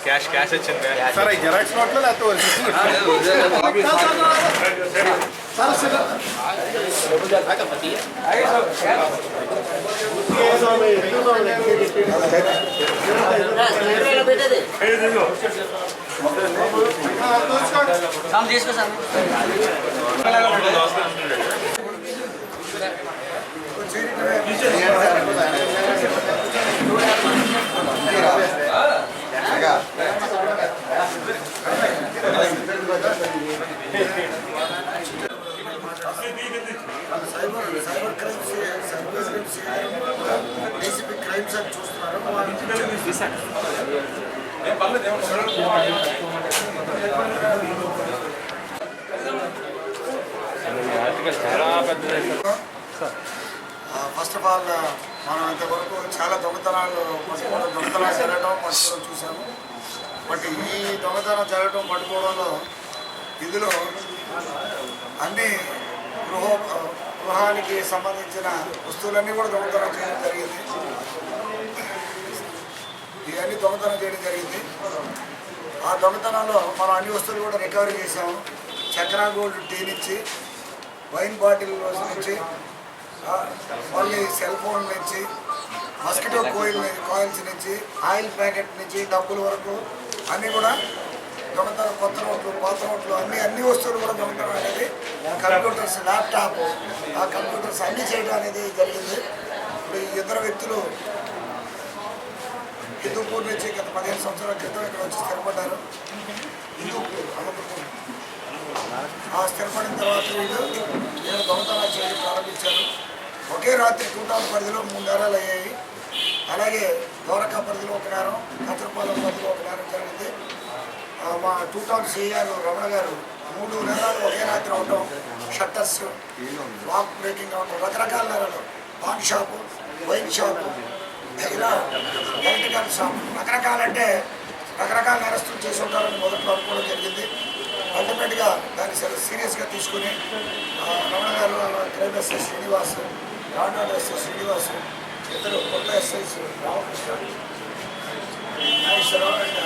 Cash cash వచ్చింది sir xerox note ला तो sir sir आका पति आगे सब बेटे दे हम देश का सामने साइबर क्राइम से डीसीपी क्राइम से చూస్తున్నారు ఫస్ట్ ఆఫ్ ఆల్ మనం ఇంతవరకు చాలా దొంగతనాలు జరగడం పట్టుకోవడం చూసాము. బట్ ఈ దొంగతనం జరగడం పట్టుకోవడంలో ఇందులో అన్ని గృహానికి సంబంధించిన వస్తువులన్నీ కూడా దొంగతనం చేయడం జరిగింది. ఇవన్నీ దొంగతనం చేయడం జరిగింది. ఆ దొంగతనంలో మనం అన్ని వస్తువులు కూడా రికవరీ చేసాము. చక్రా గోల్డ్ టీ నుంచి, వైన్ బాటిల్ నుంచి, మళ్ళీ సెల్ ఫోన్ నుంచి, మస్కిటో కాయిల్స్ నుంచి, ఆయిల్ ప్యాకెట్ నుంచి, డబ్బుల వరకు అన్నీ కూడా దొంగతనం. కొత్త నోట్లు, పాత నోట్లు అన్ని వస్తువులు కూడా దొంగతనం అనేది, కంప్యూటర్స్, ల్యాప్టాప్, ఆ కంప్యూటర్స్ అన్నీ చేయడం అనేది జరిగింది. ఇప్పుడు ఈ ఇద్దరు వ్యక్తులు హిందూపూర్ నుంచి గత 15 సంవత్సరాల క్రితం ఇక్కడ వచ్చి స్థిరపడ్డారు. హిందూపూర్ అమృతపూర్. ఆ స్థిరపడిన తర్వాత వీళ్ళు దొంగతనాలు చేయడం ప్రారంభించారు. ఒకే రాత్రి టూటౌన్ పరిధిలో 3 నేరాలు అయ్యాయి. అలాగే ద్వారకా పరిధిలో 1 నేరం, కచరపాలెం పరిధిలో 1 నేరం జరిగింది. మా టూటౌన్ సిఆర్ రమణ గారు 3 నేరాలు ఒకే రాత్రి అవడం, షట్టర్స్, లాక్ బ్రేకింగ్ అవడం, రకరకాల నేరాలు, పాన్ షాపు, వైన్ షాపు, ఇలా ఎలక్ట్రికల్ షాప్, రకరకాలంటే రకరకాల నేరస్తులు చేసి ఉంటారని మొదట్లో అనుకోవడం జరిగింది. అల్టిమేట్గా దాన్ని సీరియస్గా తీసుకుని రమణ గారు, క్రైమ్ ఎస్ఐ శ్రీనివాస్, రాణాడు ఎస్ఐ శ్రీనివాస్, ఇద్దరు కొత్త ఎస్ఐస్ రామకృష్ణ, నాగేశ్వరరావు అండ్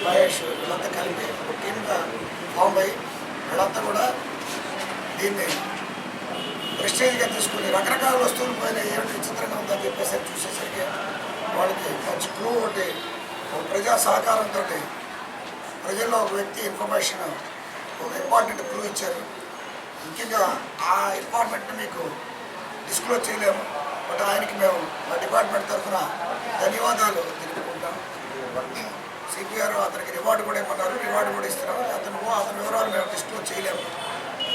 మహేష్, వీళ్ళంతా కలిపి ఒక టీమ్గా ఫామ్ అయ్యి వీళ్ళంతా కూడా దీన్ని ప్రెస్టేజ్గా తీసుకుని రకరకాల వస్తువుల పైన ఏమిటి విచిత్రంగా ఉందని చెప్పేసి చూసేసరికి వాళ్ళకి మంచి క్లూ ఒకటి, ప్రజా సహకారంతో ప్రజల్లో ఒక వ్యక్తి ఇన్ఫర్మేషన్, ఒక ఇంపార్టెంట్ క్లూ ఇచ్చారు. ముఖ్యంగా ఆ ఇంపార్టెంట్ని మీకు డిస్క్లోజ్ చేయలేము. బట్ ఆయనకి మేము మా డిపార్ట్మెంట్ తరఫున ధన్యవాదాలు తెలుపుకుంటాం. సిపిఆర్ అతనికి రివార్డు కూడా ఇవ్వన్నారు, రివార్డు కూడా ఇస్తున్నాం. అతని వివరాలు మేము డిస్క్లోజ్ చేయలేము.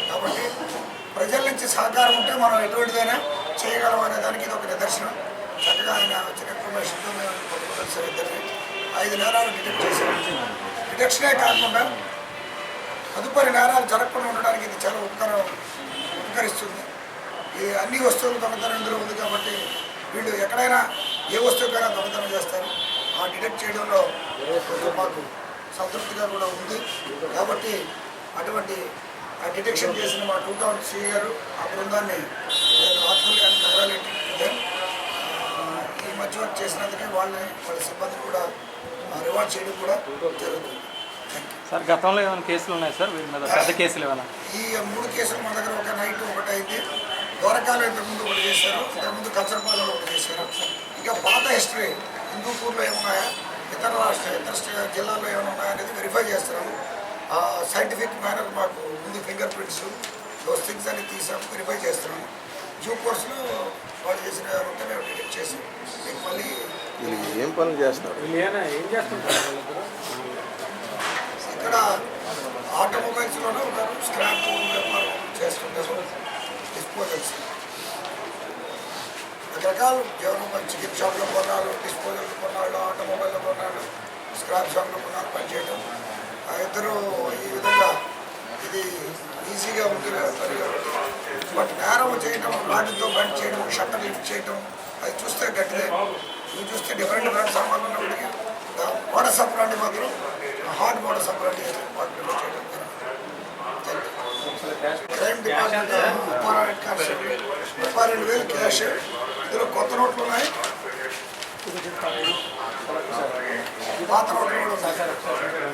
కాబట్టి ప్రజల నుంచి సహకారం ఉంటే మనం ఎటువంటిదైనా చేయగలం అనే దానికి ఇది ఒక నిదర్శనం. చక్కగా ఆయన వచ్చిన ఇన్ఫర్మేషన్తో మేము పట్టుకోవడం సరిగ్గా 5 నేరాలు డిటెక్ట్ చేసాం. డిటెక్షనే కాకుండా తదుపరి నేరాలు జరగకుండా ఉండడానికి ఇది చాలా ఉపకరిస్తుంది. ఈ అన్ని వస్తువులు దొంగతనం ఇందులో ఉంది కాబట్టి వీళ్ళు ఎక్కడైనా ఏ వస్తువుకైనా దొంగతనం చేస్తారు. ఆ డిటెక్ట్ చేయడంలో మాకు సంతృప్తిగా కూడా ఉంది. కాబట్టి అటువంటి ఆ డిటెక్షన్ చేసిన మా టూటౌన్ సిఐ గారు, ఆ బృందాన్ని నేను హార్ట్ఫుల్లీ అండ్ కంగ్రాచులేట్. ఈ మధ్య వర్క్ చేసినందుకే వాళ్ళ సిబ్బందిని కూడా రివార్డ్ చేయడం కూడా జరుగుతుంది. సార్ గతంలో ఏమైనా కేసులు ఉన్నాయి సార్ వీళ్ళ మీద? పెద్ద కేసులు ఏమైనా? ఈ 3 కేసులు మన దగ్గర ఒక నైట్ ఒకటి అయింది. ద్వారకాలో ఇంతకుముందు ఒకటి చేశారు, ఇంతకుముందు కచరపాలెంలో ఒకటి చేశారు. ఇంకా పాత హిస్టరీ హిందూపూర్లో ఏమున్నాయా, ఇతర జిల్లాల్లో ఏమైనా ఉన్నాయా అనేది వెరిఫై చేస్తున్నాము. సైంటిఫిక్ మేనర్ మాకు ఉంది. ఫింగర్ ప్రింట్స్, దోస్ థింగ్స్ అన్ని తీసాము, వెరిఫై చేస్తున్నాము. డ్యూ కోర్సులో వాళ్ళు చేసిన ఉంటే మేము డిటెక్ట్ చేసి మీకు మళ్ళీ ఏం పనులు చేస్తున్నారు? ఇక్కడ ఆటోమొబైల్స్లోనే ఉన్నారు, స్క్రాప్ వ్యాపారం చేస్తుంటారు, డిస్పోజల్స్ రకరకాలు జీవనం, చికెన్ షాప్లో కొన్నాళ్ళు, డిస్పోజల్ కొన్నాళ్ళు, ఆటోమొబైల్లో కొన్నాళ్ళు, స్క్రాప్ షాప్లో కొన్నాళ్ళు పనిచేయడం. ఇద్దరు ఈ విధంగా ఇది ఈజీగా ఉంది పనిగా. బట్ నేరం చేయడం, వాటితో బండ్ చేయడం, షట్టర్ లిఫ్ట్ చేయడం, అది చూస్తే గట్టిదే. ఇవి చూస్తే డిఫరెంట్ సామాన్లు ఉన్నప్పటికీ మోడస్ ఆపరాండి మాత్రం హార్డ్ మోడస్ ఆపరాండి వాటిలో చేయడం. క్రైమ్ డిపార్ట్మెంట్ 32,000 క్యాష్, ఇందులో కొత్త నోట్లు ఉన్నాయి, పాత నోట్లు కూడా ఉన్నాయి.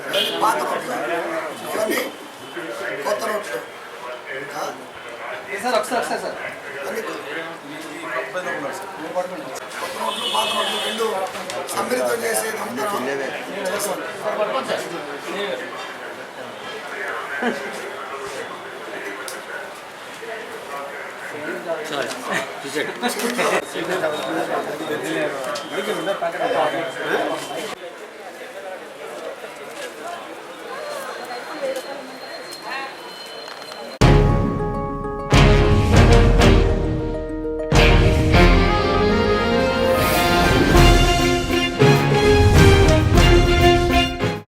ఇవన్నీ పాత నోట్లు, ఇవన్నీ కొత్త నోట్లు. సార్ ఒకసారి సార్ ఇవన్నీ కొత్త నోట్లు పాత నోట్లు రెండు సమ్మిళితం చేసి నమ్ముతారు.